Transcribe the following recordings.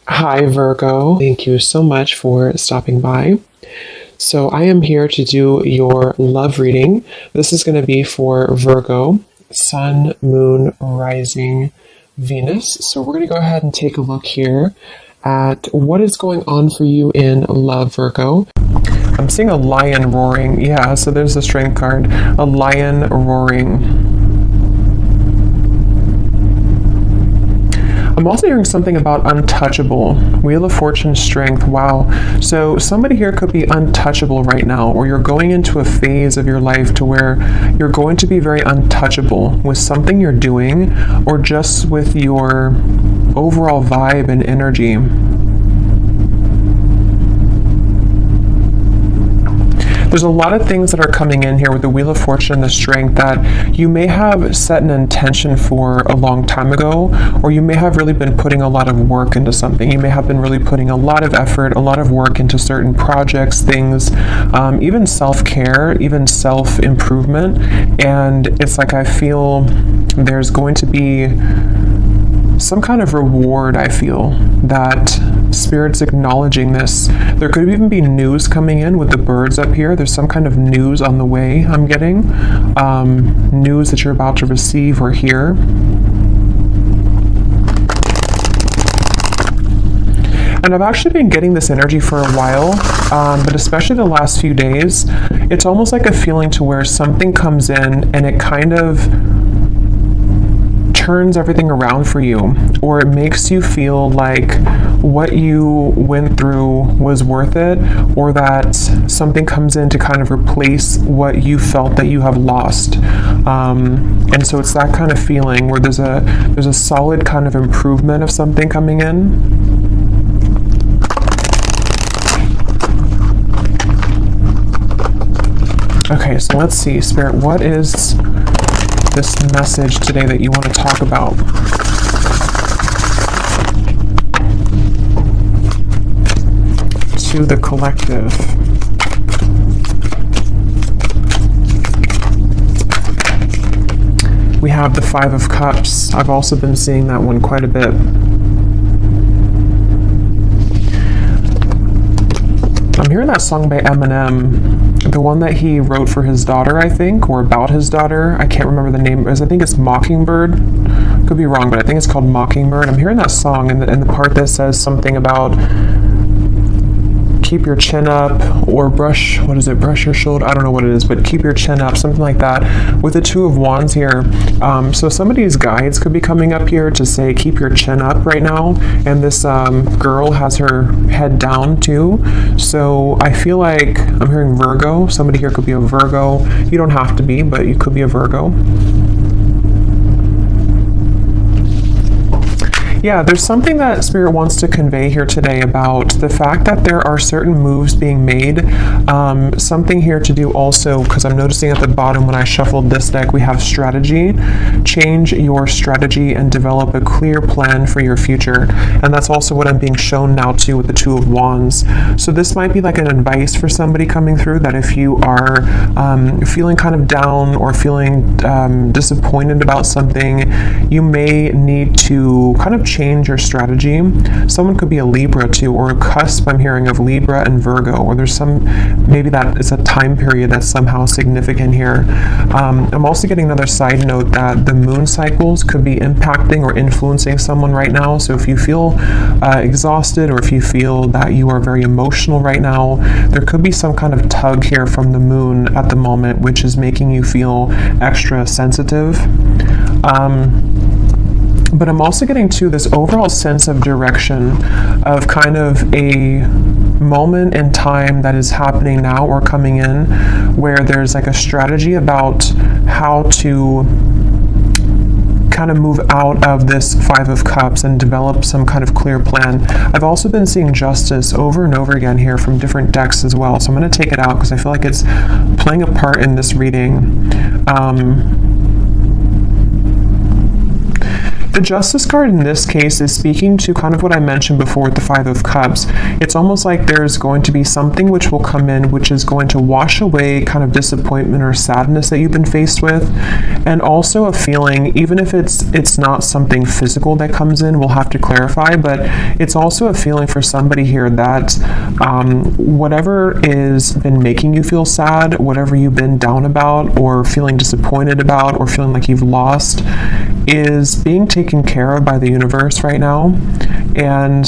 Hi, Virgo. Thank you so much for stopping by. So, I am here to do your love reading. This is going to be for Virgo, Sun, Moon, Rising, Venus. So, we're going to go ahead and take a look here at what is going on for you in love, Virgo. I'm seeing a lion roaring. Yeah, so there's the strength card. A lion roaring. I'm also hearing something about untouchable. Wheel of Fortune, strength. Wow. So somebody here could be untouchable right now, or you're going into a phase of your life to where you're going to be very untouchable with something you're doing, or just with your overall vibe and energy. There's a lot of things that are coming in here with the Wheel of Fortune and the strength that you may have set an intention for a long time ago, or you may have really been putting a lot of work into something. You may have been really putting a lot of effort, a lot of work into certain projects, things, even self-care, even self-improvement. And it's like I feel there's going to be some kind of reward. I feel that Spirit's acknowledging this. There could even be news coming in with the birds up here. There's some kind of news on the way I'm getting. News that you're about to receive or hear. And I've actually been getting this energy for a while, but especially the last few days, it's almost like a feeling to where something comes in and it kind of turns everything around for you, or it makes you feel like what you went through was worth it, or that something comes in to kind of replace what you felt that you have lost. And so it's that kind of feeling where there's a solid kind of improvement of something coming in. Okay, so let's see, Spirit, what is this message today that you want to talk about? To the collective. We have the Five of Cups. I've also been seeing that one quite a bit. I'm hearing that song by Eminem. The one that he wrote for his daughter, I think, or about his daughter. I can't remember the name. I think it's Mockingbird. Could be wrong, but I think it's called Mockingbird. I'm hearing that song, and the part that says something about keep your chin up, or brush your shoulder? I don't know what it is, but keep your chin up, something like that. With the Two of Wands here, so somebody's guides could be coming up here to say keep your chin up right now, and this girl has her head down too. So I feel like I'm hearing Virgo. Somebody here could be a Virgo. You don't have to be, but you could be a Virgo. Yeah, there's something that Spirit wants to convey here today about the fact that there are certain moves being made. Something here to do also, because I'm noticing at the bottom when I shuffled this deck, we have strategy. Change your strategy and develop a clear plan for your future. And that's also what I'm being shown now too with the Two of Wands. So this might be like an advice for somebody coming through, that if you are feeling kind of down or feeling disappointed about something, you may need to kind of change your strategy. Someone could be a Libra too, or a cusp I'm hearing of Libra and Virgo, or there's maybe that is a time period that's somehow significant here. I'm also getting another side note that the moon cycles could be impacting or influencing someone right now. So if you feel exhausted, or if you feel that you are very emotional right now, there could be some kind of tug here from the moon at the moment, which is making you feel extra sensitive. But I'm also getting to this overall sense of direction, of kind of a moment in time that is happening now or coming in, where there's like a strategy about how to kind of move out of this Five of Cups and develop some kind of clear plan. I've also been seeing Justice over and over again here from different decks as well. So I'm going to take it out because I feel like it's playing a part in this reading. The Justice card in this case is speaking to kind of what I mentioned before with the Five of Cups. It's almost like there's going to be something which will come in which is going to wash away kind of disappointment or sadness that you've been faced with, and also a feeling, even if it's not something physical that comes in, we'll have to clarify, but it's also a feeling for somebody here that whatever is been making you feel sad, whatever you've been down about or feeling disappointed about or feeling like you've lost, is being taken care of by the universe right now. And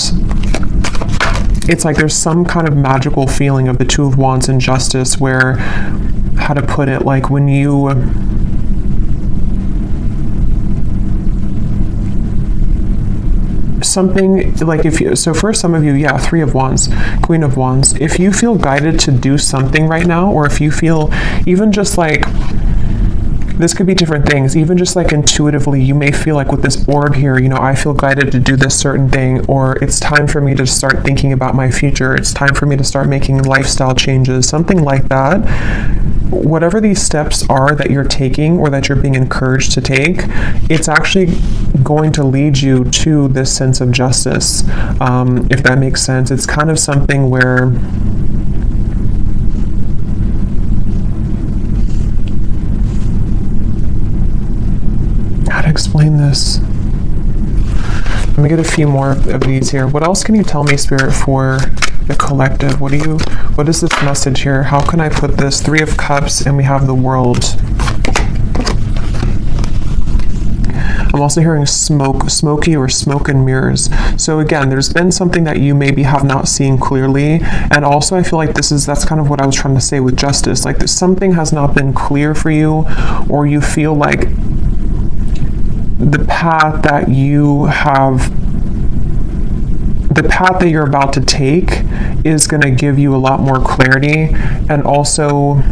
it's like there's some kind of magical feeling of the Two of Wands and Justice where, how to put it, like when you something like, if you, so for some of you, yeah, Three of Wands, Queen of Wands, if you feel guided to do something right now, or if you feel even just like, this could be different things, even just like intuitively, you may feel like with this orb here, you know, I feel guided to do this certain thing, or it's time for me to start thinking about my future, it's time for me to start making lifestyle changes, something like that. Whatever these steps are that you're taking or that you're being encouraged to take, it's actually going to lead you to this sense of justice, if that makes sense. It's kind of something where explain this. Let me get a few more of these here. What else can you tell me, Spirit, for the collective? What is this message here? How can I put this? Three of Cups, and we have the World. I'm also hearing smoky or smoke and mirrors. So again, there's been something that you maybe have not seen clearly. And also I feel like that's kind of what I was trying to say with Justice. Like something has not been clear for you, or you feel like the path that you're about to take is going to give you a lot more clarity. And also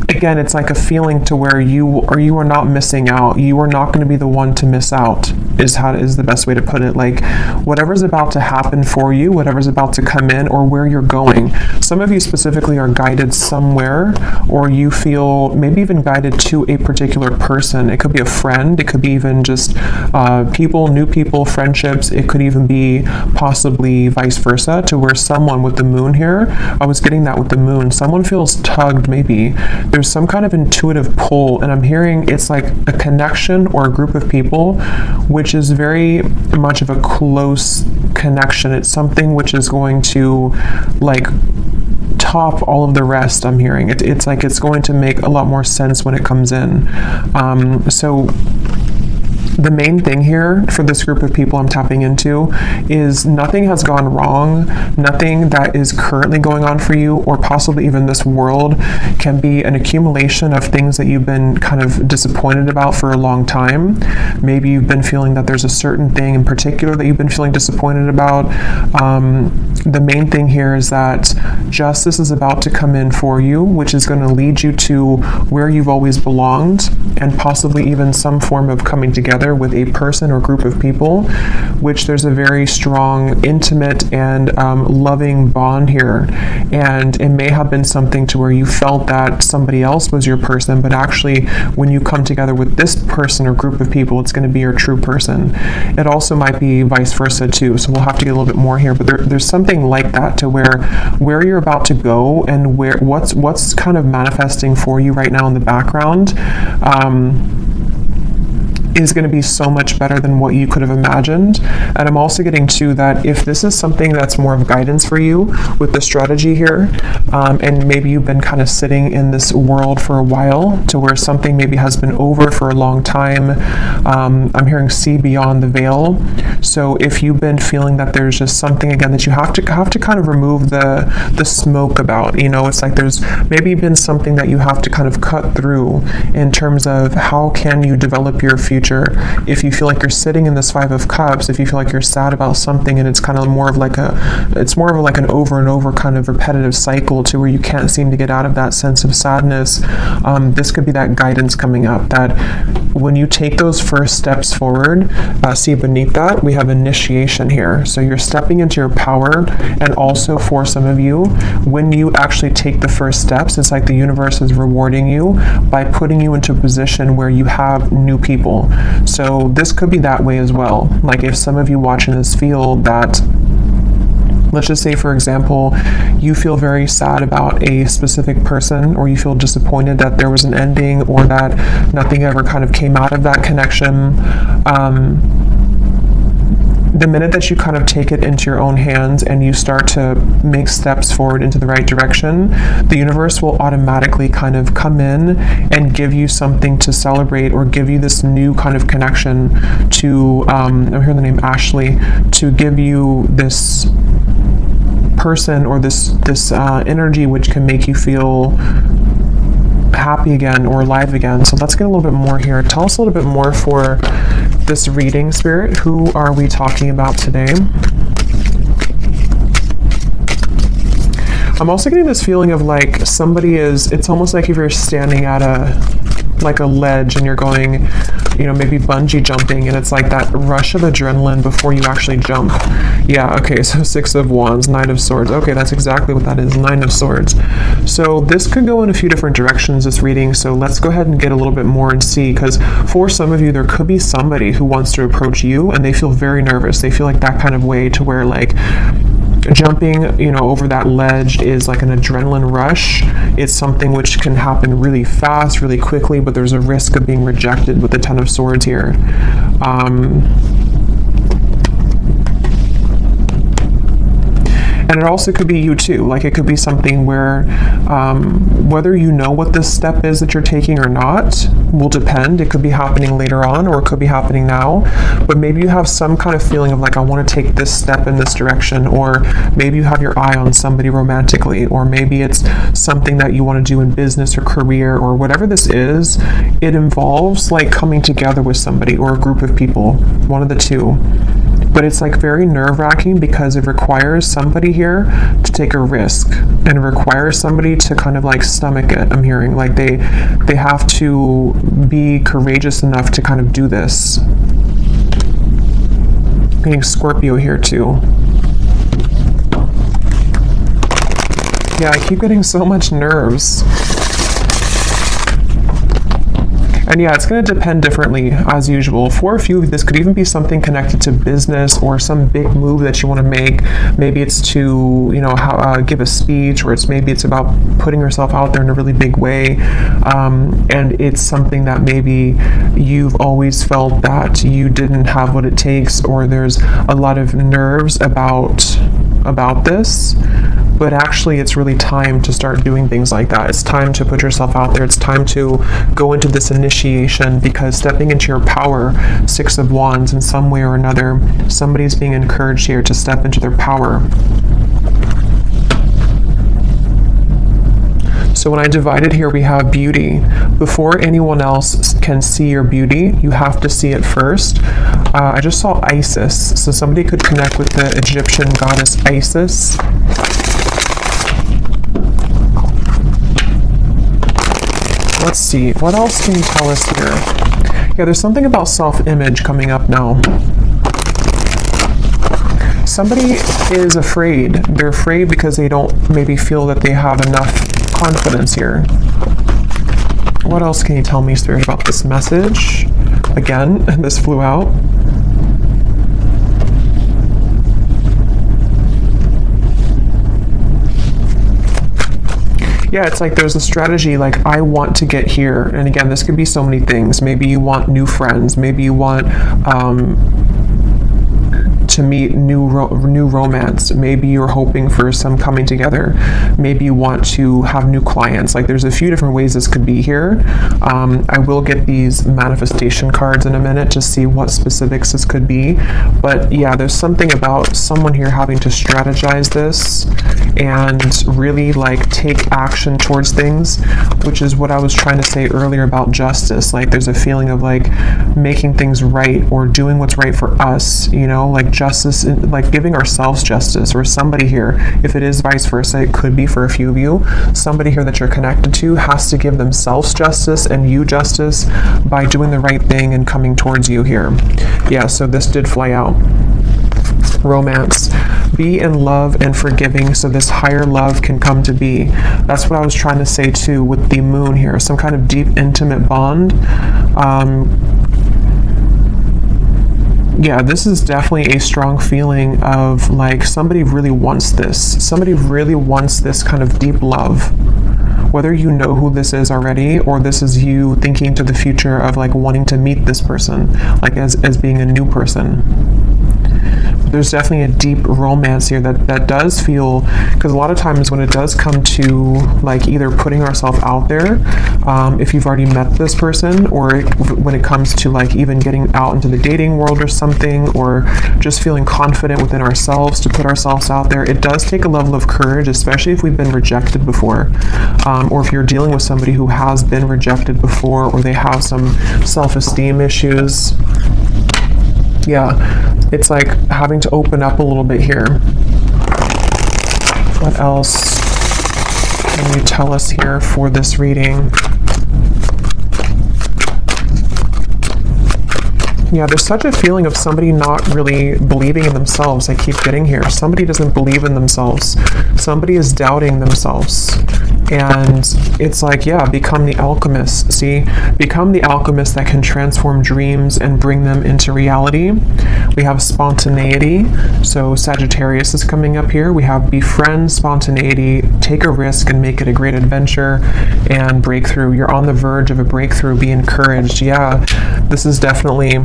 again, it's like a feeling to where you are not missing out. You are not going to be the one to miss out, is the best way to put it. Like whatever's about to happen for you, whatever's about to come in, or where you're going. Some of you specifically are guided somewhere, or you feel maybe even guided to a particular person. It could be a friend. It could be even just new people, friendships. It could even be possibly vice versa, to where someone with the Moon here, I was getting that with the Moon, someone feels tugged maybe. There's some kind of intuitive pull, and I'm hearing it's like a connection or a group of people which is very much of a close connection. It's something which is going to like top all of the rest. I'm hearing it's like it's going to make a lot more sense when it comes in. So the main thing here for this group of people I'm tapping into is nothing has gone wrong. Nothing that is currently going on for you, or possibly even this world, can be an accumulation of things that you've been kind of disappointed about for a long time. Maybe you've been feeling that there's a certain thing in particular that you've been feeling disappointed about. The main thing here is that justice is about to come in for you, which is going to lead you to where you've always belonged, and possibly even some form of coming together with a person or group of people, which there's a very strong, intimate, and loving bond here. And it may have been something to where you felt that somebody else was your person, but actually when you come together with this person or group of people, it's going to be your true person. It also might be vice versa too, so we'll have to get a little bit more here, but there's something like that, to where you're about to go and what's kind of manifesting for you right now in the background is going to be so much better than what you could have imagined. And I'm also getting to that if this is something that's more of guidance for you with the strategy here, and maybe you've been kind of sitting in this world for a while, to where something maybe has been over for a long time. I'm hearing see beyond the veil. So if you've been feeling that there's just something again that you have to kind of remove the smoke about, you know, it's like there's maybe been something that you have to kind of cut through in terms of how can you develop your future future. If you feel like you're sitting in this Five of Cups, if you feel like you're sad about something and it's kind of more of like like an over and over kind of repetitive cycle to where you can't seem to get out of that sense of sadness, this could be that guidance coming up, that when you take those first steps forward, see beneath that, we have initiation here. So you're stepping into your power, and also for some of you, when you actually take the first steps, it's like the universe is rewarding you by putting you into a position where you have new people. So this could be that way as well. Like if some of you watching this feel that, let's just say, for example, you feel very sad about a specific person, or you feel disappointed that there was an ending, or that nothing ever kind of came out of that connection. The minute that you kind of take it into your own hands and you start to make steps forward into the right direction, the universe will automatically kind of come in and give you something to celebrate, or give you this new kind of connection to, I'm hearing the name Ashley, to give you this person or this energy which can make you feel happy again or alive again. So let's get a little bit more here. Tell us a little bit more for this reading, Spirit. Who are we talking about today? I'm also getting this feeling of like somebody is, it's almost like if you're standing at a ledge and you're going, maybe bungee jumping, and it's like that rush of adrenaline before you actually jump. Yeah, okay, so Six of Wands, Knight of Swords. Okay, that's exactly what that is, Nine of Swords. So this could go in a few different directions, this reading, so let's go ahead and get a little bit more and see, because for some of you, there could be somebody who wants to approach you and they feel very nervous. They feel like that kind of way to where like jumping, over that ledge is like an adrenaline rush. It's something which can happen really fast, really quickly, but there's a risk of being rejected with the Ten of Swords here. And it also could be you too. Like it could be something where whether you know what this step is that you're taking or not will depend. It could be happening later on, or it could be happening now. But maybe you have some kind of feeling of like, I want to take this step in this direction, or maybe you have your eye on somebody romantically, or maybe it's something that you want to do in business or career, or whatever this is. It involves like coming together with somebody or a group of people, one of the two. But it's like very nerve-wracking because it requires somebody here to take a risk, and it requires somebody to kind of like stomach it. I'm hearing like they have to be courageous enough to kind of do this. I'm getting Scorpio here too. Yeah, I keep getting so much nerves. And yeah, it's going to depend differently as usual. For a few, this could even be something connected to business or some big move that you want to make. Maybe it's to, give a speech, or maybe it's about putting yourself out there in a really big way. And it's something that maybe you've always felt that you didn't have what it takes, or there's a lot of nerves about this. But actually, it's really time to start doing things like that. It's time to put yourself out there. It's time to go into this initiation, because stepping into your power, Six of Wands, in some way or another, somebody's being encouraged here to step into their power. So when I divided here, we have beauty. Before anyone else can see your beauty, you have to see it first. I just saw Isis. So somebody could connect with the Egyptian goddess Isis. Let's see, what else can you tell us here? Yeah, there's something about self-image coming up now. Somebody is afraid. They're afraid because they don't maybe feel that they have enough confidence here. What else can you tell me, Spirit, about this message? Again, this flew out. Yeah, it's like there's a strategy, like I want to get here. And again, this could be so many things. Maybe you want new friends. Maybe you want to meet new romance. Maybe you're hoping for some coming together. Maybe you want to have new clients. Like, there's a few different ways this could be here. I will get these manifestation cards in a minute to see what specifics this could be. But yeah, there's something about someone here having to strategize this and really like take action towards things, which is what I was trying to say earlier about justice. Like, there's a feeling of like making things right or doing what's right for us, you know, like justice, like giving ourselves justice, or somebody here, if it is vice versa, it could be for a few of you, somebody here that you're connected to has to give themselves justice and you justice by doing the right thing and coming towards you here. Yeah, so this did fly out. Romance. Be in love and forgiving so this higher love can come to be. That's what I was trying to say too with the moon here. Some kind of deep, intimate bond. Yeah, this is definitely a strong feeling of like somebody really wants this. Somebody really wants this kind of deep love. Whether you know who this is already, or this is you thinking to the future of like wanting to meet this person, like as being a new person. There's definitely a deep romance here that does feel, because a lot of times when it does come to like either putting ourselves out there, if you've already met this person, or when it comes to like even getting out into the dating world or something, or just feeling confident within ourselves to put ourselves out there, it does take a level of courage, especially if we've been rejected before, or if you're dealing with somebody who has been rejected before, or they have some self-esteem issues. Yeah, it's like having to open up a little bit here. What else can you tell us here for this reading? Yeah, there's such a feeling of somebody not really believing in themselves. I keep getting here. Somebody doesn't believe in themselves. Somebody is doubting themselves. And it's like, yeah, become the alchemist. See, become the alchemist that can transform dreams and bring them into reality. We have spontaneity. So Sagittarius is coming up here. We have befriend spontaneity, take a risk and make it a great adventure, and breakthrough. You're on the verge of a breakthrough. Be encouraged. Yeah, this is definitely,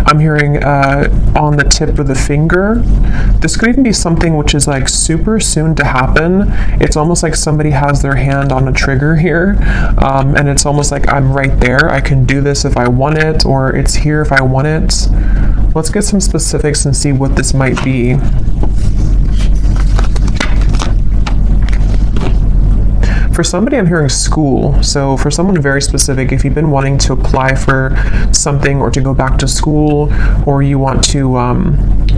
I'm hearing on the tip of the finger. This could even be something which is like super soon to happen. It's almost like somebody has their hand on a trigger here, and it's almost like I'm right there. I can do this if I want it, or it's here if I want it. Let's get some specifics and see what this might be. For somebody, I'm hearing school. So for someone very specific, if you've been wanting to apply for something or to go back to school, or you want to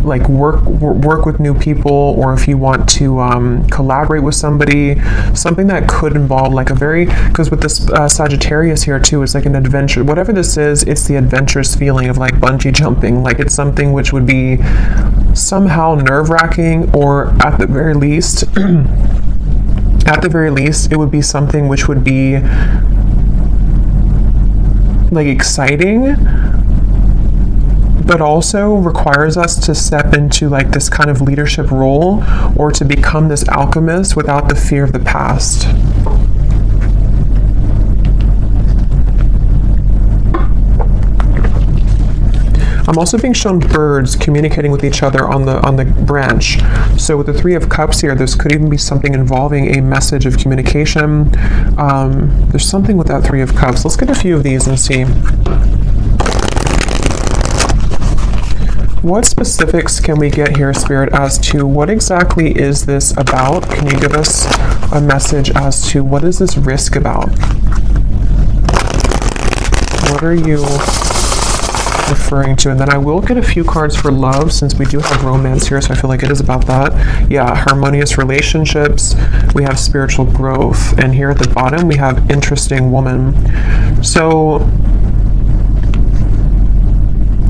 like work with new people, or if you want to collaborate with somebody, something that could involve like a very, because with this Sagittarius here too, it's like an adventure. Whatever this is, it's the adventurous feeling of like bungee jumping. Like it's something which would be somehow nerve-wracking, or at the very least, it would be something which would be like exciting, but also requires us to step into like this kind of leadership role, or to become this alchemist without the fear of the past. I'm also being shown birds communicating with each other on the branch. So with the Three of Cups here, this could even be something involving a message of communication. There's something with that Three of Cups. Let's get a few of these and see. What specifics can we get here, Spirit, as to what exactly is this about? Can you give us a message as to what is this risk about? What are you referring to? And then I will get a few cards for love, since we do have romance here, so I feel like it is about that. Yeah, harmonious relationships. We have spiritual growth, and here at the bottom we have interesting woman. So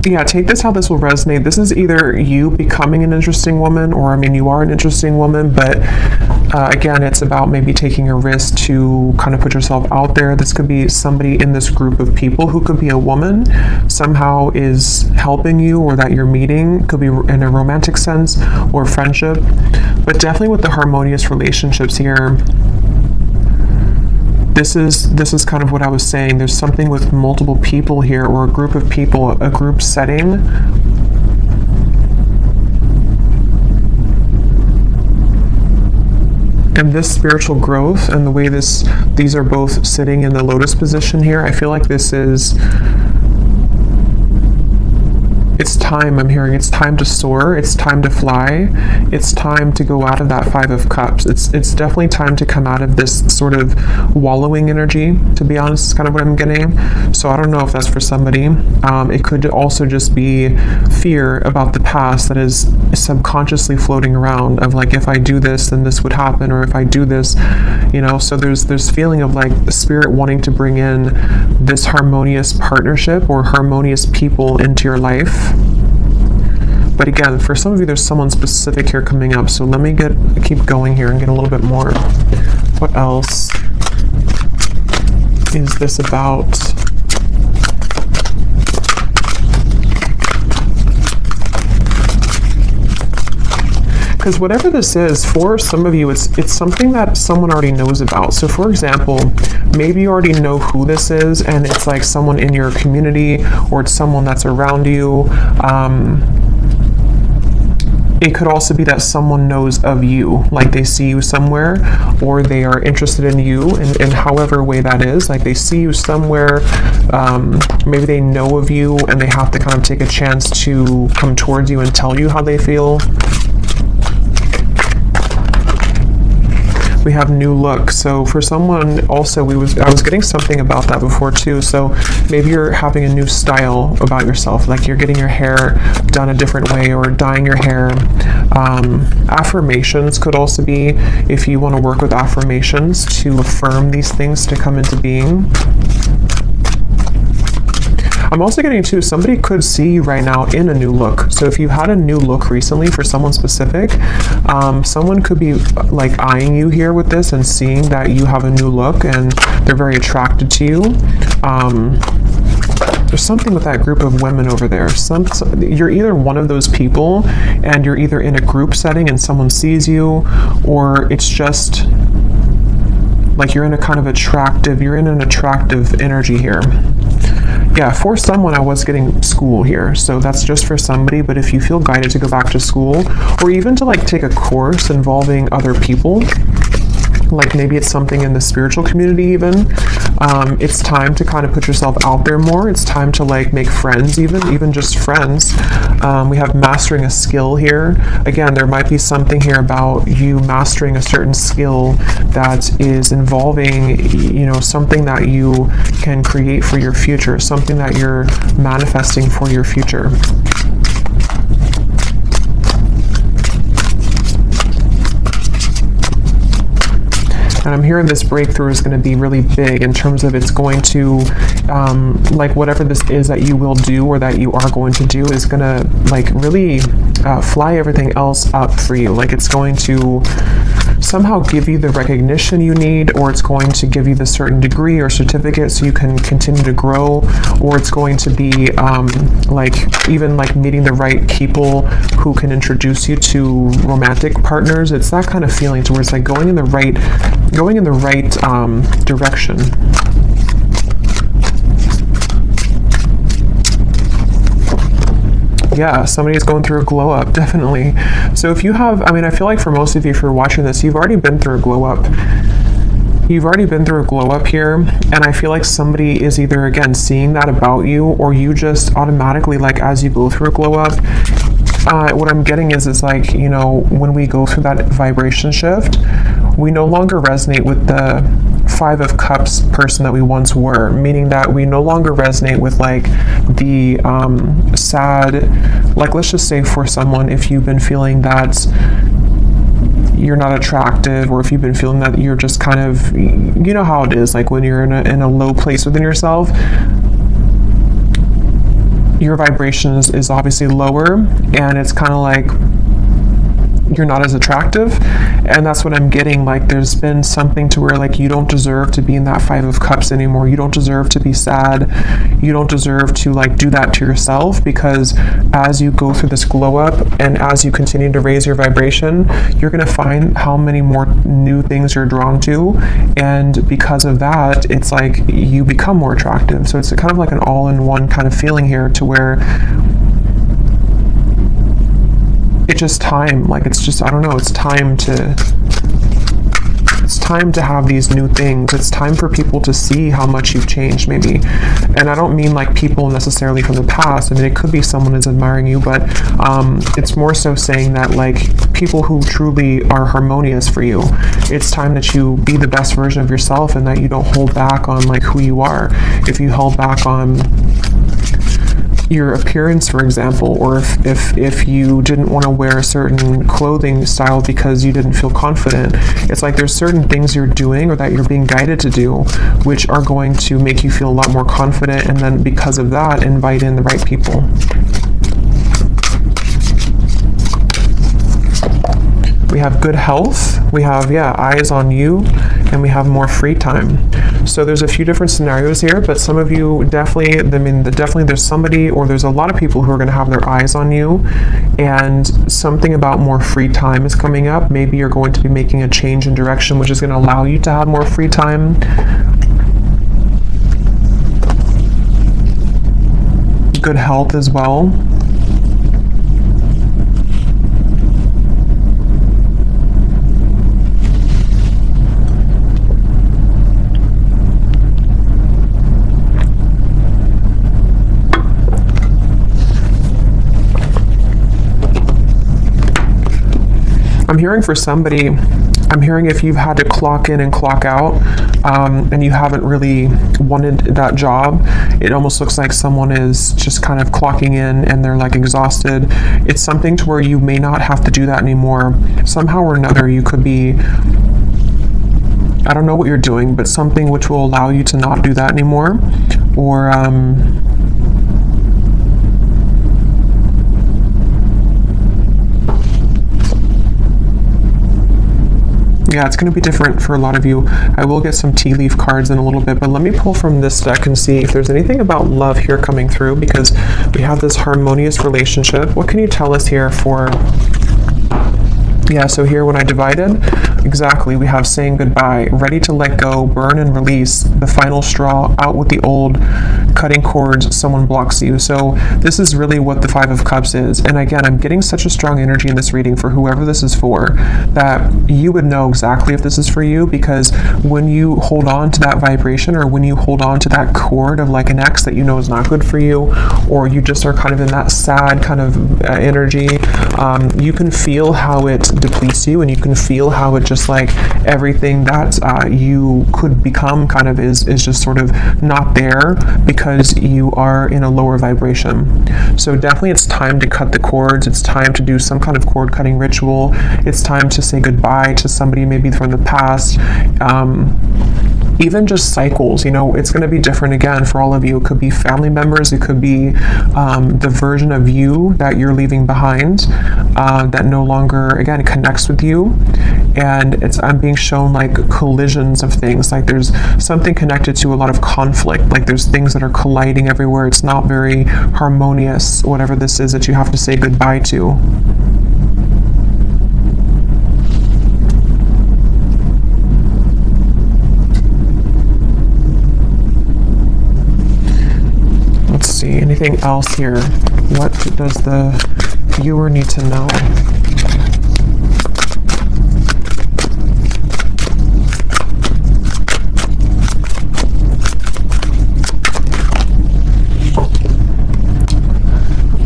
yeah, take this how this will resonate. This is either you becoming an interesting woman, or I mean, you are an interesting woman, but again, it's about maybe taking a risk to kind of put yourself out there. This could be somebody in this group of people who could be a woman, somehow is helping you, or that you're meeting. Could be in a romantic sense or friendship, but definitely with the harmonious relationships here. this is kind of what I was saying. There's something with multiple people here, or a group of people, a group setting. And this spiritual growth and the way these are both sitting in the lotus position here, I feel like this is, it's time. I'm hearing it's time to soar. It's time to fly. It's time to go out of that Five of Cups. It's definitely time to come out of this sort of wallowing energy, to be honest, is kind of what I'm getting. So I don't know if that's for somebody. It could also just be fear about the past that is subconsciously floating around, of like, if I do this, then this would happen, or if I do this, you know. So there's feeling of like the spirit wanting to bring in this harmonious partnership or harmonious people into your life. But again, for some of you, there's someone specific here coming up. So let me keep going here and get a little bit more. What else is this about? Because whatever this is, for some of you, it's something that someone already knows about. So for example, maybe you already know who this is, and it's like someone in your community, or it's someone that's around you. It could also be that someone knows of you, like they see you somewhere, or they are interested in you in however way that is. Like they see you somewhere, maybe they know of you, and they have to kind of take a chance to come towards you and tell you how they feel. We have new look. So for someone also, I was getting something about that before too. So maybe you're having a new style about yourself, like you're getting your hair done a different way, or dyeing your hair. Affirmations could also be, if you want to work with affirmations to affirm these things to come into being. I'm also getting too, somebody could see you right now in a new look. So if you had a new look recently for someone specific, someone could be like eyeing you here with this and seeing that you have a new look and they're very attracted to you. There's something with that group of women over there. You're either one of those people, and you're either in a group setting and someone sees you, or it's just like you're in an attractive energy here. Yeah, for someone, I was getting school here, so that's just for somebody. But if you feel guided to go back to school, or even to like take a course involving other people, like maybe it's something in the spiritual community even, it's time to kind of put yourself out there more. It's time to like make friends, even just friends. We have mastering a skill here. Again, there might be something here about you mastering a certain skill that is involving, you know, something that you can create for your future, something that you're manifesting for your future. And I'm hearing this breakthrough is going to be really big in terms of it's going to, like whatever this is that you will do or that you are going to do is going to like really fly everything else up for you. Like it's going to somehow give you the recognition you need, or it's going to give you the certain degree or certificate so you can continue to grow, or it's going to be like even like meeting the right people who can introduce you to romantic partners. It's that kind of feeling to where it's like going in the right direction. Yeah, somebody's going through a glow up, definitely. So if you have, I mean, I feel like for most of you, if you're watching this, you've already been through a glow up. You've already been through a glow up here, and I feel like somebody is either, again, seeing that about you, or you just automatically, like, as you go through a glow up, what I'm getting is like, you know, when we go through that vibration shift, we no longer resonate with the Five of Cups person that we once were, meaning that we no longer resonate with like the sad, like let's just say for someone, if you've been feeling that you're not attractive, or if you've been feeling that you're just kind of, you know how it is, like when you're in a low place within yourself, your vibration is obviously lower, and it's kind of like you're not as attractive. And that's what I'm getting. Like, there's been something to where, like, you don't deserve to be in that Five of Cups anymore. You don't deserve to be sad. You don't deserve to, like, do that to yourself, because as you go through this glow up and as you continue to raise your vibration, you're going to find how many more new things you're drawn to. And because of that, it's like you become more attractive. So it's kind of like an all-in-one kind of feeling here, to where it's just time. Like, it's just, I don't know, it's time to have these new things. It's time for people to see how much you've changed, maybe. And I don't mean like people necessarily from the past. I mean, it could be someone is admiring you, but it's more so saying that, like, people who truly are harmonious for you, it's time that you be the best version of yourself, and that you don't hold back on, like, who you are. If you held back on your appearance, for example, or if you didn't want to wear a certain clothing style because you didn't feel confident, it's like there's certain things you're doing or that you're being guided to do which are going to make you feel a lot more confident, and then because of that, invite in the right people. We have good health, we have, eyes on you, and we have more free time. So there's a few different scenarios here, but some of you definitely, definitely there's somebody, or there's a lot of people who are going to have their eyes on you, and something about more free time is coming up. Maybe you're going to be making a change in direction, which is going to allow you to have more free time. Good health as well. I'm hearing for somebody, I'm hearing if you've had to clock in and clock out, and you haven't really wanted that job, it almost looks like someone is just kind of clocking in and they're like exhausted. It's something to where you may not have to do that anymore. Somehow or another, you could be, I don't know what you're doing, but something which will allow you to not do that anymore. Or, yeah, it's going to be different for a lot of you. I will get some tea leaf cards in a little bit, but let me pull from this deck and see if there's anything about love here coming through, because we have this harmonious relationship. What can you tell us here for... Yeah, so here when I divided, exactly, we have saying goodbye, ready to let go, burn and release, the final straw, out with the old, cutting cords, someone blocks you. So this is really what the Five of Cups is. And again, I'm getting such a strong energy in this reading for whoever this is for, that you would know exactly if this is for you, because when you hold on to that vibration, or when you hold on to that cord of like an ex that you know is not good for you, or you just are kind of in that sad kind of energy, you can feel how it depletes you, and you can feel how it just like everything that you could become kind of is just sort of not there, because you are in a lower vibration. So definitely it's time to cut the cords. It's time to do some kind of cord cutting ritual. It's time to say goodbye to somebody maybe from the past. Even just cycles, you know, it's going to be different again for all of you. It could be family members. It could be the version of you that you're leaving behind that no longer, again, connects with you. And I'm being shown like collisions of things. Like there's something connected to a lot of conflict. Like there's things that are colliding everywhere. It's not very harmonious, whatever this is that you have to say goodbye to. Anything else here? What does the viewer need to know?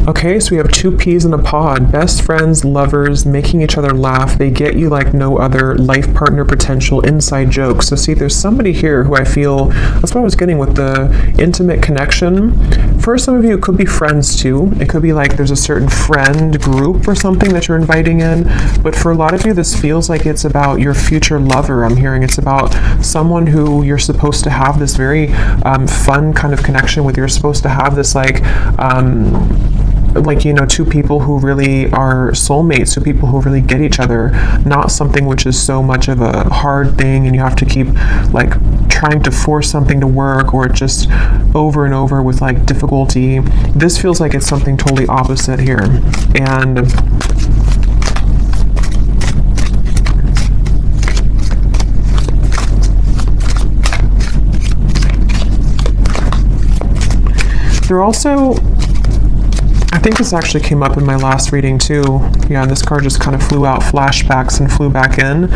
Okay, so we have two peas in a pod. Best friends, lovers, making each other laugh. They get you like no other. Life partner potential, inside jokes. So see, there's somebody here who I feel, that's what I was getting with the intimate connection. For some of you, it could be friends too. It could be like there's a certain friend group or something that you're inviting in. But for a lot of you, this feels like it's about your future lover. I'm hearing it's about someone who you're supposed to have this very fun kind of connection with. You're supposed to have this like... like, you know, two people who really are soulmates, two people who really get each other, not something which is so much of a hard thing and you have to keep like trying to force something to work, or just over and over with like difficulty. This feels like it's something totally opposite here. And they're also, I think this actually came up in my last reading too. Yeah, this card just kind of flew out, flashbacks, and flew back in.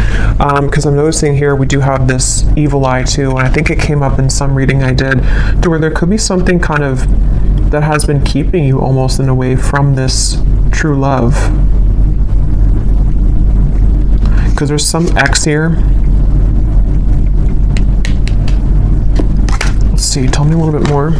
Because I'm noticing here we do have this evil eye too, and I think it came up in some reading I did, to where there could be something kind of that has been keeping you almost in a way from this true love. Because there's some X here. Let's see, tell me a little bit more.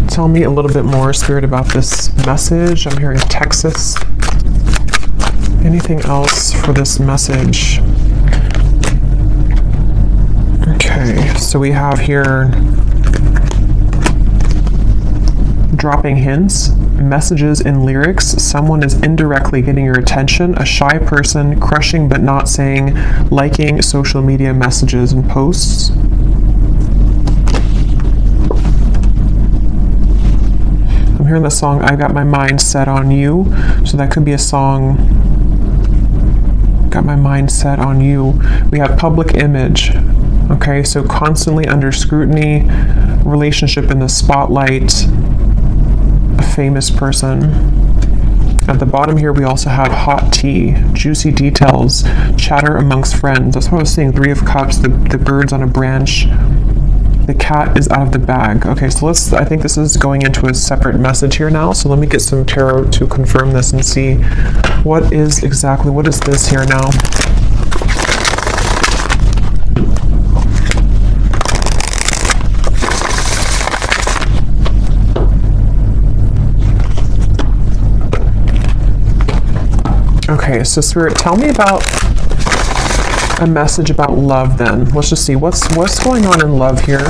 Tell me a little bit more, Spirit, about this message. I'm hearing Texas. Anything else for this message? Okay, so we have here dropping hints, messages in lyrics. Someone is indirectly getting your attention. A shy person, crushing but not saying, liking social media messages and posts. Hearing the song I Got My Mind Set on You, so that could be a song, got my mind set on you. We have public image, okay, so constantly under scrutiny, relationship in the spotlight, a famous person. At the bottom here we also have hot tea, juicy details, chatter amongst friends. That's what I was saying, 3 of Cups, the birds on a branch. The cat is out of the bag. Okay, so I think this is going into a separate message here now. So let me get some tarot to confirm this and see what is this here now. Okay, so Spirit, tell me about a message about love then. Let's just see what's going on in love here.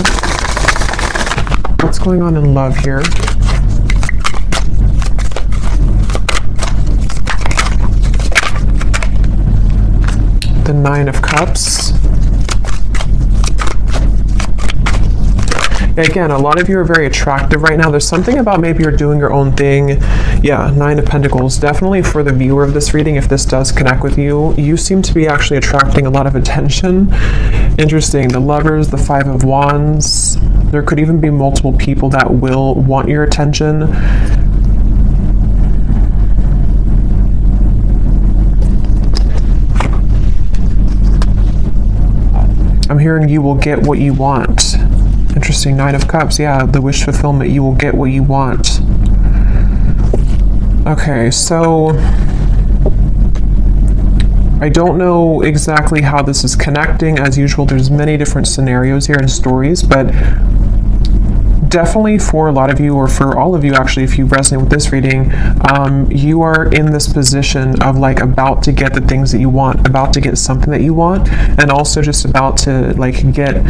What's going on in love here? The 9 of Cups. Again, a lot of you are very attractive right now. There's something about maybe you're doing your own thing. Yeah, 9 of Pentacles. Definitely for the viewer of this reading, if this does connect with you, you seem to be actually attracting a lot of attention. Interesting. The Lovers, the 5 of Wands. There could even be multiple people that will want your attention. I'm hearing you will get what you want. Interesting, 9 of Cups. Yeah, the wish fulfillment. You will get what you want. Okay, so I don't know exactly how this is connecting. As usual, there's many different scenarios here and stories, but definitely for a lot of you, or for all of you actually, if you resonate with this reading, you are in this position of like about to get the things that you want, about to get something that you want, and also just about to like get,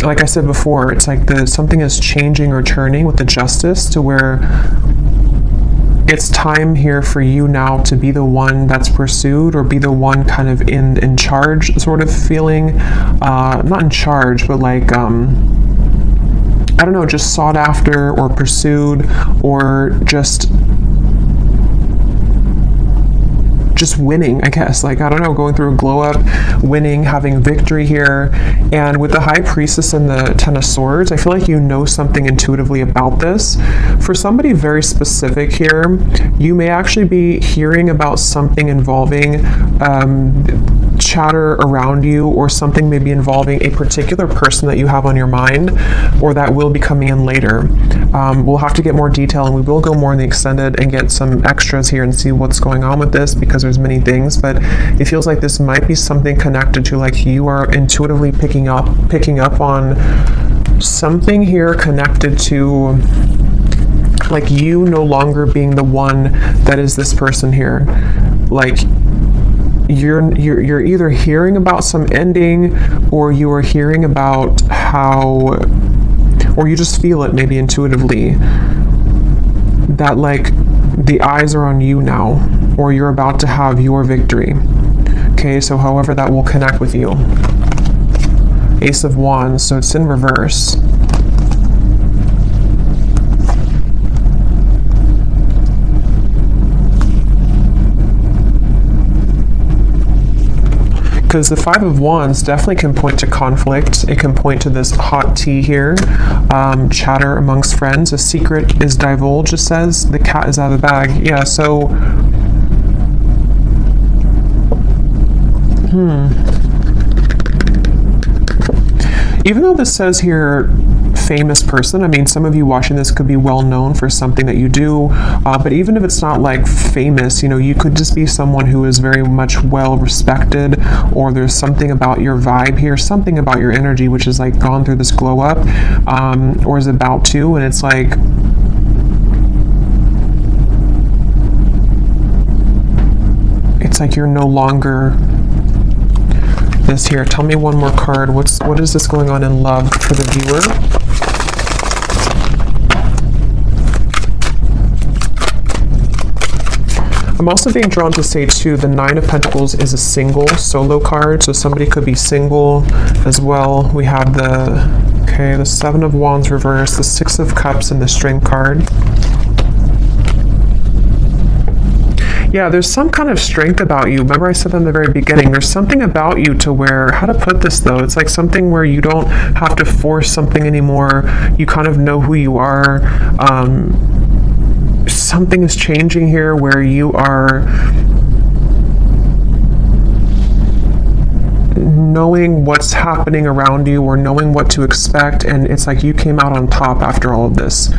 like I said before, it's like something is changing or turning with the Justice, to where it's time here for you now to be the one that's pursued, or be the one kind of in charge sort of feeling, not in charge, but like I don't know, just sought after or pursued, or just winning, I guess. Like, I don't know, going through a glow up, winning, having victory here. And with the High Priestess and the 10 of Swords, I feel like you know something intuitively about this. For somebody very specific here, you may actually be hearing about something involving chatter around you, or something maybe involving a particular person that you have on your mind, or that will be coming in later. We'll have to get more detail, and we will go more in the extended and get some extras here and see what's going on with this, because there's many things, but it feels like this might be something connected to, like, you are intuitively picking up on something here connected to, like, you no longer being the one that is this person here. Like, you're either hearing about some ending, or you are hearing about how, or you just feel it maybe intuitively, that like the eyes are on you now, or you're about to have your victory. Okay, so however that will connect with you. Ace of Wands, so it's in reverse. Because the Five of Wands definitely can point to conflict. It can point to this hot tea here, chatter amongst friends. A secret is divulged, it says. The cat is out of the bag. Yeah, so... Even though this says here, famous person, I mean, some of you watching this could be well known for something that you do, but even if it's not like famous, you know, you could just be someone who is very much well respected, or there's something about your vibe here, something about your energy, which is like gone through this glow up, or is about to, and it's like, you're no longer this here. Tell me one more card. What is this going on in love for the viewer? I'm also being drawn to say too, the Nine of Pentacles is a single solo card, so somebody could be single as well. We have the Seven of Wands reverse, the Six of Cups, and the Strength card. Yeah, there's some kind of strength about you. Remember I said in the very beginning, there's something about you to where, how to put this though, it's like something where you don't have to force something anymore. You kind of know who you are. Something is changing here where you are knowing what's happening around you, or knowing what to expect, and it's like you came out on top after all of this.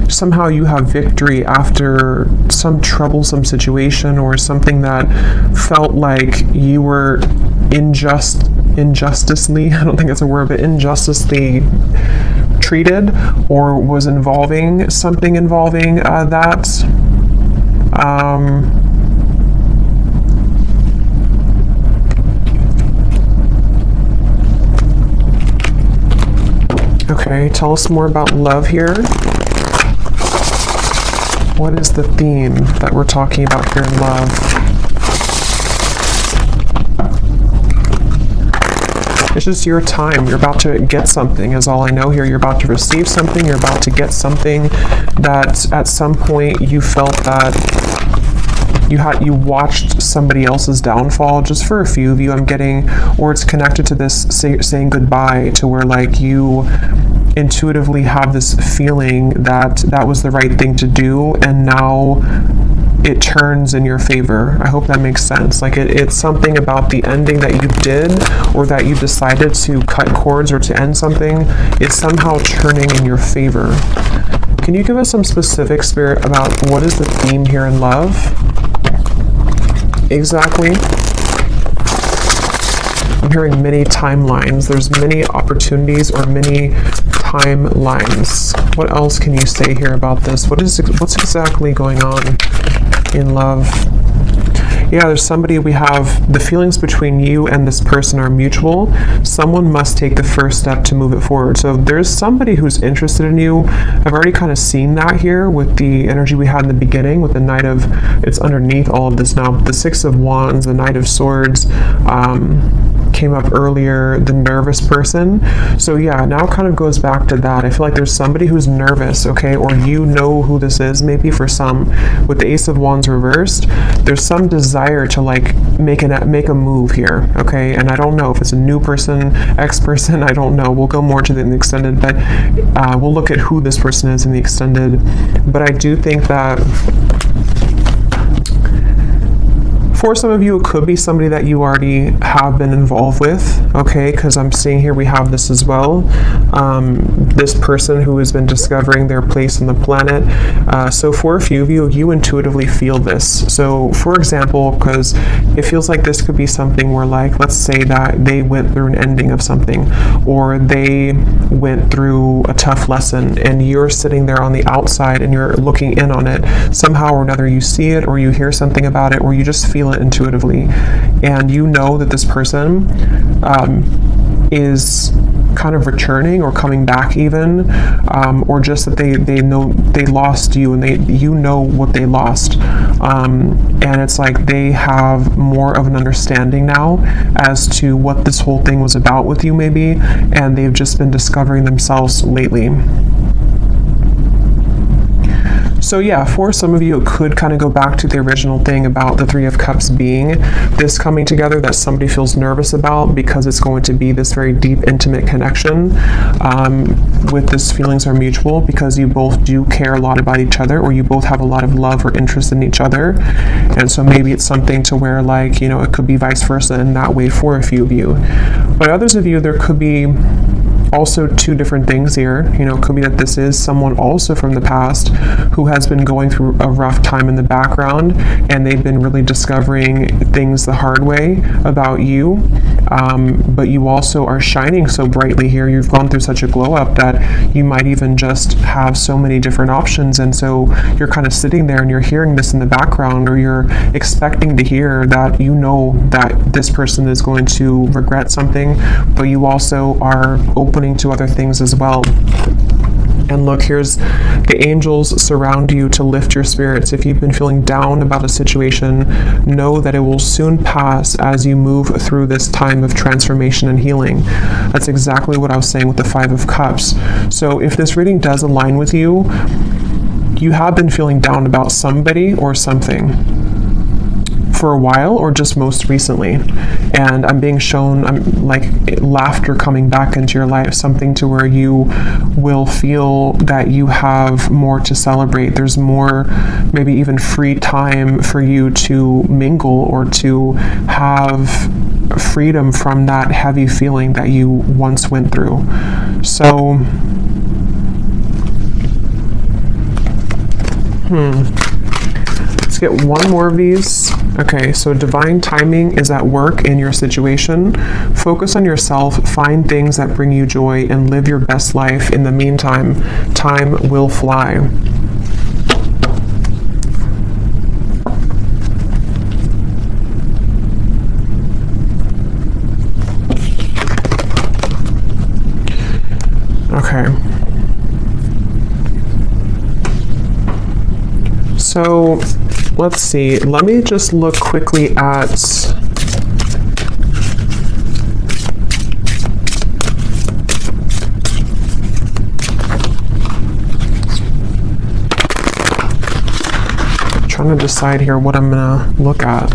Somehow you have victory after some troublesome situation, or something that felt like you were injusticely, I don't think it's a word, but injusticely treated, or was involving something involving that. Okay, tell us more about love here. What is the theme that we're talking about here in love? It's just your time. You're about to get something, is all I know here. You're about to receive something. You're about to get something that at some point you felt that you watched somebody else's downfall. Just for a few of you, I'm getting, or it's connected to this saying goodbye, to where like you intuitively have this feeling that that was the right thing to do, and now it turns in your favor. I hope that makes sense. Like it's something about the ending that you did, or that you decided to cut cords or to end something, is somehow turning in your favor. Can you give us some specific, Spirit, about what is the theme here in love? Exactly. I'm hearing many timelines. There's many opportunities, or many timelines. What else can you say here about this? What's exactly going on in love? Yeah, there's somebody, we have the feelings between you and this person are mutual. Someone must take the first step to move it forward. So there's somebody who's interested in you. I've already kind of seen that here with the energy we had in the beginning with the Knight of, it's underneath all of this now, the Six of Wands, the Knight of Swords, came up earlier, the nervous person. So yeah, now it kind of goes back to that. I feel like there's somebody who's nervous, okay, or you know who this is, maybe for some. With the Ace of Wands reversed, there's some desire to like make a move here, okay? And I don't know if it's a new person, ex-person, I don't know. We'll go more to the extended, but we'll look at who this person is in the extended. But I do think that for some of you, it could be somebody that you already have been involved with, okay? Because I'm seeing here we have this as well. This person who has been discovering their place on the planet. So for a few of you, you intuitively feel this. So for example, because it feels like this could be something where, like, let's say that they went through an ending of something, or they went through a tough lesson, and you're sitting there on the outside and you're looking in on it. Somehow or another, you see it, or you hear something about it, or you just feel it intuitively. And you know that this person is kind of returning or coming back even, or just that they know they lost you, and you know what they lost, and it's like they have more of an understanding now as to what this whole thing was about with you maybe, and they've just been discovering themselves lately. So yeah, for some of you, it could kind of go back to the original thing about the Three of Cups being this coming together that somebody feels nervous about, because it's going to be this very deep, intimate connection with this feelings are mutual, because you both do care a lot about each other, or you both have a lot of love or interest in each other. And so maybe it's something to where, like, you know, it could be vice versa in that way for a few of you. But others of you, there could be also two different things here. You know, it could be that this is someone also from the past who has been going through a rough time in the background, and they've been really discovering things the hard way about you. But you also are shining so brightly here. You've gone through such a glow up that you might even just have so many different options. And so you're kind of sitting there and you're hearing this in the background, or you're expecting to hear that you know that this person is going to regret something, but you also are opening to other things as well. And look, here's the angels surround you to lift your spirits. If you've been feeling down about a situation, know that it will soon pass as you move through this time of transformation and healing. That's exactly what I was saying with the Five of Cups. So if this reading does align with you, you have been feeling down about somebody or something for a while, or just most recently, and I'm being shown like laughter coming back into your life, something to where you will feel that you have more to celebrate. There's more, maybe even free time for you to mingle or to have freedom from that heavy feeling that you once went through. So let's get one more of these. Okay, so divine timing is at work in your situation. Focus on yourself, find things that bring you joy, and live your best life. In the meantime, time will fly. Okay. So let's see, let me just look quickly at trying to decide here what I'm gonna look at.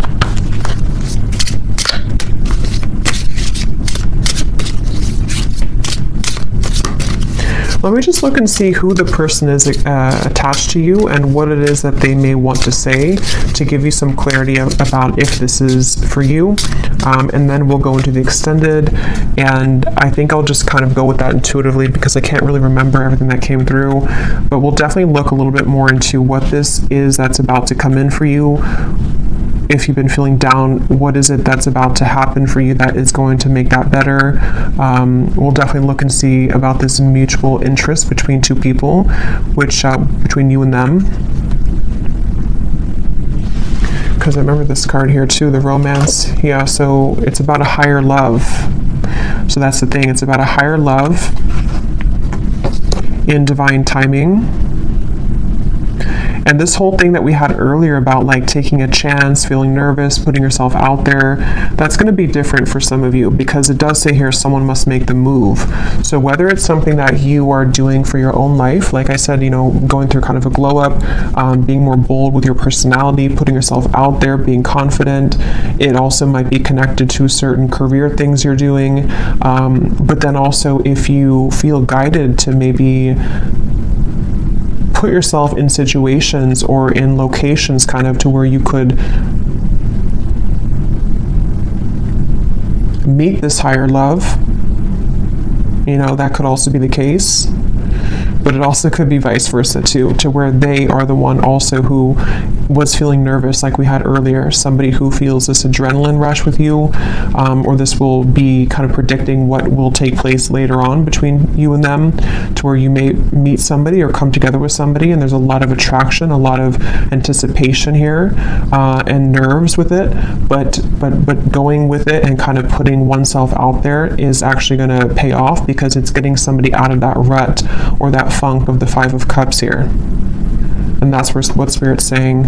Let me just look and see who the person is attached to you, and what it is that they may want to say, to give you some clarity about if this is for you. And then we'll go into the extended, and I think I'll just kind of go with that intuitively, because I can't really remember everything that came through. But we'll definitely look a little bit more into what this is that's about to come in for you. If you've been feeling down, what is it that's about to happen for you that is going to make that better? We'll definitely look and see about this mutual interest between two people, which between you and them. Because I remember this card here too, the romance. Yeah, so it's about a higher love. So that's the thing, it's about a higher love in divine timing. And this whole thing that we had earlier about like taking a chance, feeling nervous, putting yourself out there, that's going to be different for some of you, because it does say here someone must make the move. So whether it's something that you are doing for your own life, like I said, you know, going through kind of a glow up, being more bold with your personality, putting yourself out there, being confident. It also might be connected to certain career things you're doing. But then also if you feel guided to maybe put yourself in situations or in locations kind of to where you could meet this higher love, you know, that could also be the case. But it also could be vice versa too, to where they are the one also who was feeling nervous like we had earlier, somebody who feels this adrenaline rush with you, or this will be kind of predicting what will take place later on between you and them, to where you may meet somebody or come together with somebody and there's a lot of attraction, a lot of anticipation here, and nerves with it, but going with it and kind of putting oneself out there is actually going to pay off, because it's getting somebody out of that rut or that funk of the Five of Cups here. And that's what Spirit's saying.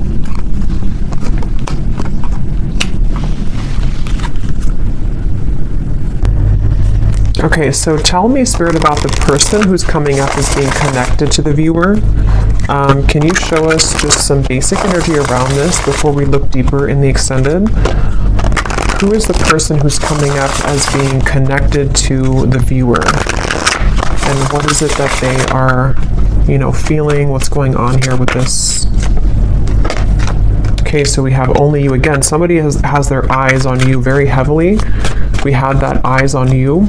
Okay, so tell me, Spirit, about the person who's coming up as being connected to the viewer. Can you show us just some basic energy around this before we look deeper in the extended? Who is the person who's coming up as being connected to the viewer? And what is it that they are, feeling? What's going on here with this? Okay, so we have only you again. Somebody has their eyes on you very heavily. We had that eyes on you.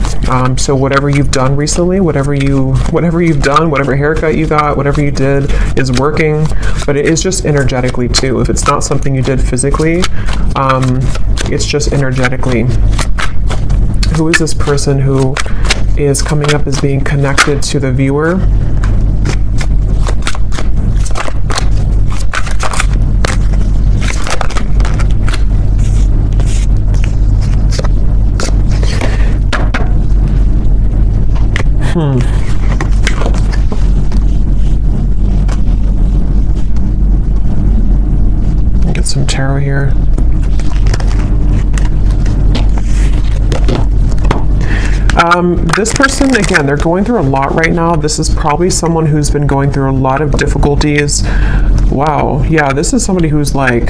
So whatever you've done recently, whatever you've done, whatever haircut you got, whatever you did is working, but it is just energetically too. If it's not something you did physically, it's just energetically. Who is this person who is coming up as being connected to the viewer? Get some tarot here. This person, again, they're going through a lot right now. This is probably someone who's been going through a lot of difficulties. Wow. Yeah, this is somebody who's like,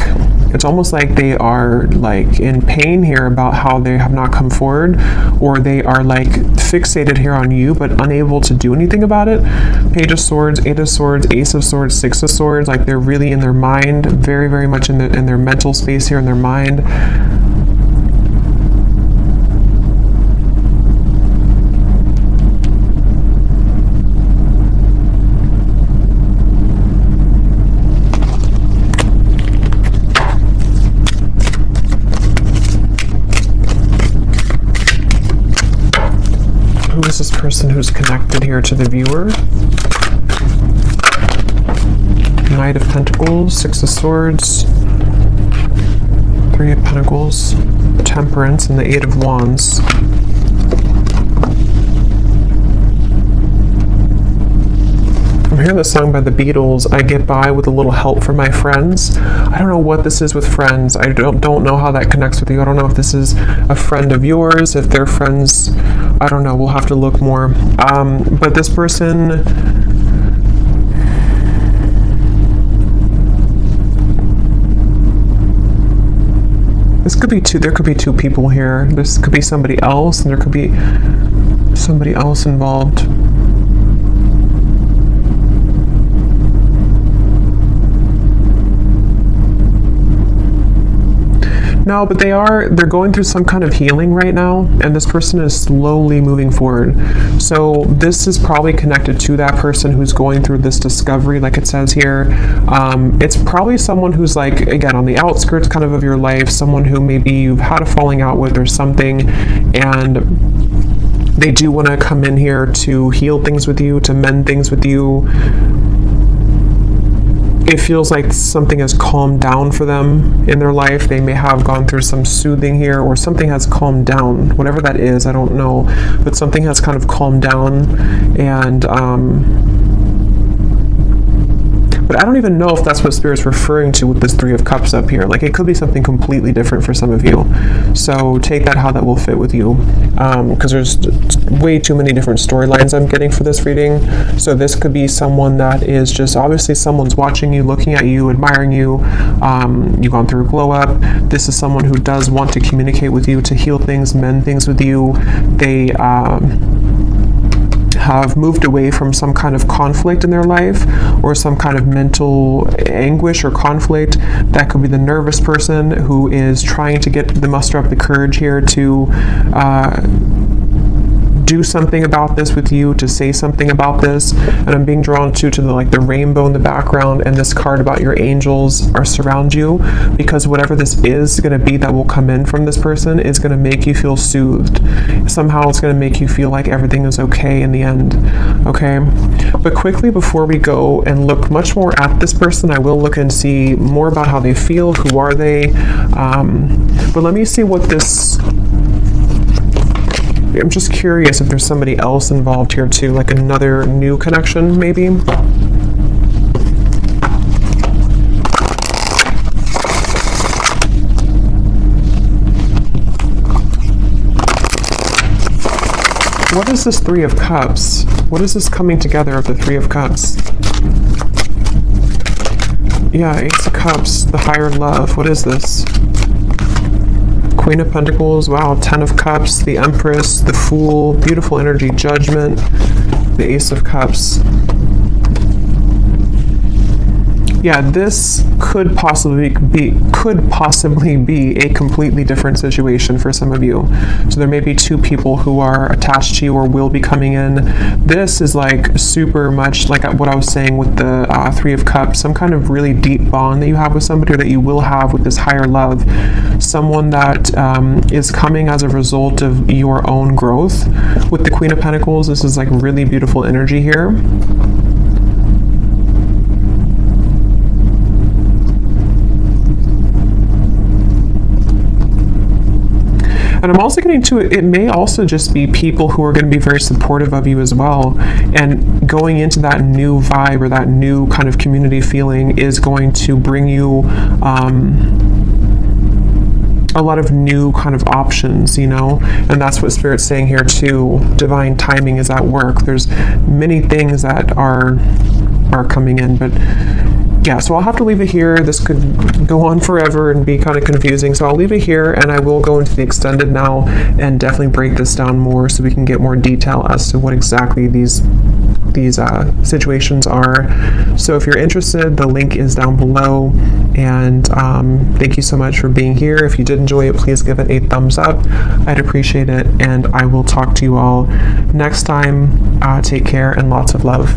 it's almost like they are like in pain here about how they have not come forward, or they are like fixated here on you but unable to do anything about it. Page of Swords, Eight of Swords, Ace of Swords, Six of Swords, like they're really in their mind, very, very much in their mental space here, in their mind. Who is this person who's connected here to the viewer? Knight of Pentacles, Six of Swords, Three of Pentacles, Temperance, and the Eight of Wands. I'm hearing the song by the Beatles, I Get By With a Little Help from My Friends. I don't know what this is with friends. I don't know how that connects with you. I don't know if this is a friend of yours, if they're friends. I don't know. We'll have to look more. But this person, this could be two. There could be two people here. This could be somebody else, and there could be somebody else involved. No, but they're going through some kind of healing right now, and this person is slowly moving forward. So this is probably connected to that person who's going through this discovery, like it says here. It's probably someone who's like, again, on the outskirts kind of your life, someone who maybe you've had a falling out with or something, and they do want to come in here to heal things with you, to mend things with you. It feels like something has calmed down for them in their life. They may have gone through some soothing here, or something has calmed down. Whatever that is, I don't know. But something has kind of calmed down, and but I don't even know if that's what Spirit's referring to with this Three of Cups up here. Like, it could be something completely different for some of you. So take that how that will fit with you. Because there's way too many different storylines I'm getting for this reading. So this could be someone that is just, obviously someone's watching you, looking at you, admiring you. You've gone through a glow up. This is someone who does want to communicate with you, to heal things, mend things with you. They have moved away from some kind of conflict in their life, or some kind of mental anguish or conflict. That could be the nervous person who is trying to muster up the courage here to do something about this with you, to say something about this. And I'm being drawn to the like the rainbow in the background, and this card about your angels are surround you, because whatever this is going to be that will come in from this person is going to make you feel soothed. Somehow it's going to make you feel like everything is okay in the end. Okay, but quickly before we go and look much more at this person, I will look and see more about how they feel, who are they, but let me see what this, I'm just curious if there's somebody else involved here too, like another new connection maybe. What is this Three of Cups? What is this coming together of the Three of Cups? Yeah, Ace of Cups, the higher love. What is this? Queen of Pentacles, wow, Ten of Cups, the Empress, the Fool, beautiful energy, Judgment, the Ace of Cups. Yeah, this could possibly be a completely different situation for some of you. So there may be two people who are attached to you or will be coming in. This is like super much like what I was saying with the Three of Cups, some kind of really deep bond that you have with somebody, or that you will have with this higher love. Someone that is coming as a result of your own growth. With the Queen of Pentacles, this is like really beautiful energy here. And I'm also getting to it may also just be people who are going to be very supportive of you as well. And going into that new vibe or that new kind of community feeling is going to bring you a lot of new kind of options, you know, and that's what Spirit's saying here too. Divine timing is at work. There's many things that are coming in, but yeah, so I'll have to leave it here. This could go on forever and be kind of confusing, so I'll leave it here, and I will go into the extended now and definitely break this down more so we can get more detail as to what exactly these situations are. So if you're interested, the link is down below, and thank you so much for being here. If you did enjoy it, please give it a thumbs up. I'd appreciate it, and I will talk to you all next time. Take care and lots of love.